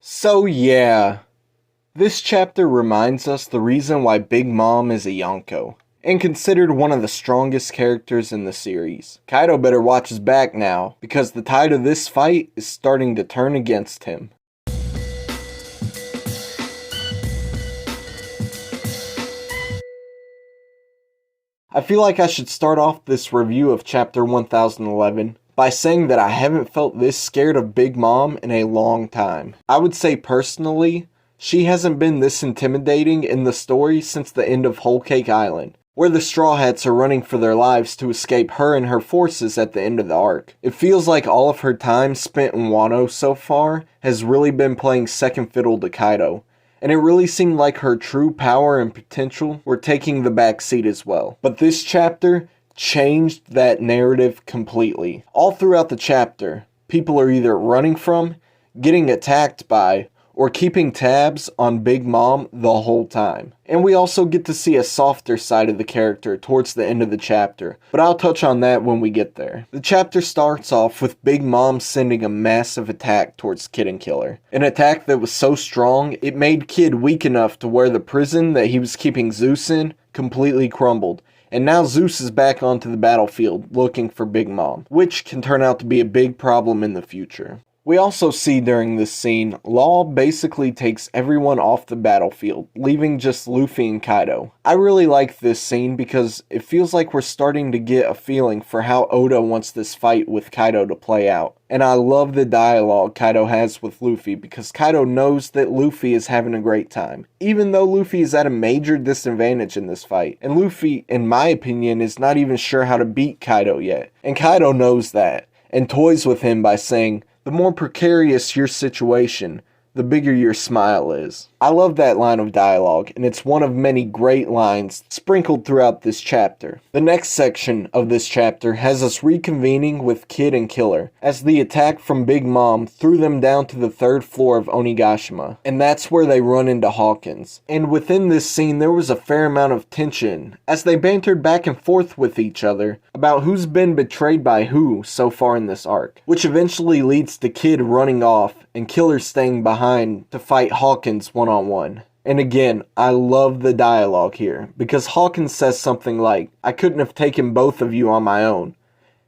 So yeah, this chapter reminds us the reason why Big Mom is a Yonko, and considered one of the strongest characters in the series. Kaido better watch his back now, because the tide of this fight is starting to turn against him. I feel like I should start off this review of chapter 1011 by saying that I haven't felt this scared of Big Mom in a long time. I would say personally, she hasn't been this intimidating in the story since the end of Whole Cake Island, where the Strawhats are running for their lives to escape her and her forces at the end of the arc. It feels like all of her time spent in Wano so far has really been playing second fiddle to Kaido, and it really seemed like her true power and potential were taking the back seat as well. But this chapter changed that narrative completely. All throughout the chapter, people are either running from, getting attacked by, or keeping tabs on Big Mom the whole time. And we also get to see a softer side of the character towards the end of the chapter, but I'll touch on that when we get there. The chapter starts off with Big Mom sending a massive attack towards Kid and Killer. An attack that was so strong, it made Kid weak enough to where the prison that he was keeping Zeus in completely crumbled. And now Zeus is back onto the battlefield looking for Big Mom, which can turn out to be a big problem in the future. We also see during this scene, Law basically takes everyone off the battlefield, leaving just Luffy and Kaido. I really like this scene because it feels like we're starting to get a feeling for how Oda wants this fight with Kaido to play out. And I love the dialogue Kaido has with Luffy because Kaido knows that Luffy is having a great time, even though Luffy is at a major disadvantage in this fight. And Luffy, in my opinion, is not even sure how to beat Kaido yet. And Kaido knows that, and toys with him by saying, "The more precarious your situation, the bigger your smile is." I love that line of dialogue, and it's one of many great lines sprinkled throughout this chapter. The next section of this chapter has us reconvening with Kid and Killer, as the attack from Big Mom threw them down to the 3rd floor of Onigashima, and that's where they run into Hawkins. And within this scene there was a fair amount of tension, as they bantered back and forth with each other about who's been betrayed by who so far in this arc, which eventually leads to Kid running off and Killer staying behind to fight Hawkins one-on-one. And again, I love the dialogue here, because Hawkins says something like, "I couldn't have taken both of you on my own.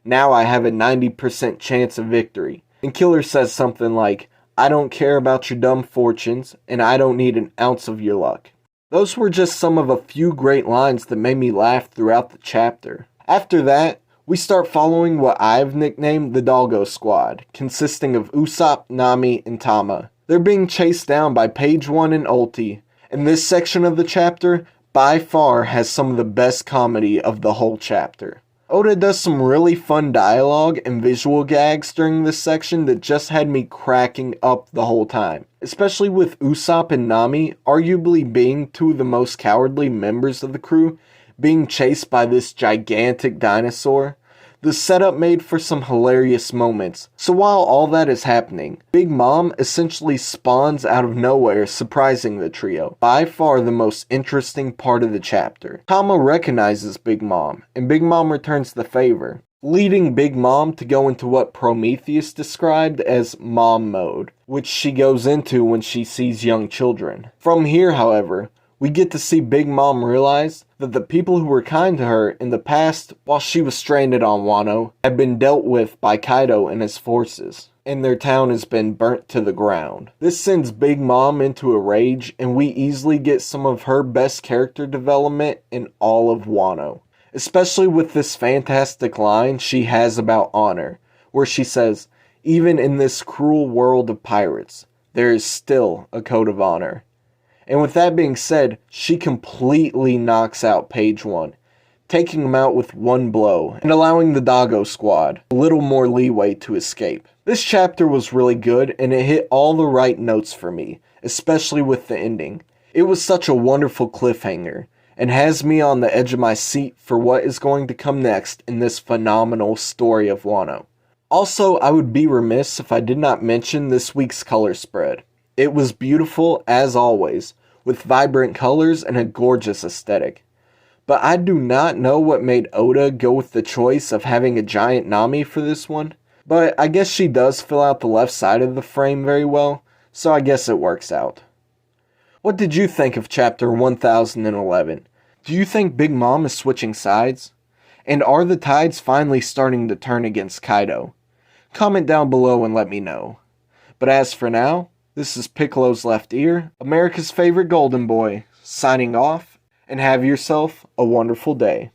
Now I have a 90% chance of victory." And Killer says something like, "I don't care about your dumb fortunes, and I don't need an ounce of your luck." Those were just some of a few great lines that made me laugh throughout the chapter. After that, we start following what I've nicknamed the Doggo Squad, consisting of Usopp, Nami, and Tama. They're being chased down by Page 1 and Ulti, and this section of the chapter by far has some of the best comedy of the whole chapter. Oda does some really fun dialogue and visual gags during this section that just had me cracking up the whole time, especially with Usopp and Nami arguably being two of the most cowardly members of the crew, being chased by this gigantic dinosaur. The setup made for some hilarious moments. So while all that is happening, Big Mom essentially spawns out of nowhere, surprising the trio. By far the most interesting part of the chapter. Tama recognizes Big Mom, and Big Mom returns the favor, leading Big Mom to go into what Prometheus described as mom mode, which she goes into when she sees young children. From here, however, we get to see Big Mom realize that the people who were kind to her in the past while she was stranded on Wano had been dealt with by Kaido and his forces, and their town has been burnt to the ground. This sends Big Mom into a rage, and we easily get some of her best character development in all of Wano, especially with this fantastic line she has about honor, where she says, "Even in this cruel world of pirates, there is still a code of honor." And with that being said, she completely knocks out Page 1, taking him out with one blow, and allowing the Doggo Squad a little more leeway to escape. This chapter was really good, and it hit all the right notes for me, especially with the ending. It was such a wonderful cliffhanger, and has me on the edge of my seat for what is going to come next in this phenomenal story of Wano. Also, I would be remiss if I did not mention this week's color spread. It was beautiful, as always, with vibrant colors and a gorgeous aesthetic. But I do not know what made Oda go with the choice of having a giant Nami for this one, but I guess she does fill out the left side of the frame very well, so I guess it works out. What did you think of chapter 1011? Do you think Big Mom is switching sides? And are the tides finally starting to turn against Kaido? Comment down below and let me know. But as for now, this is Piccolo's Left Ear, America's favorite golden boy, signing off, and have yourself a wonderful day.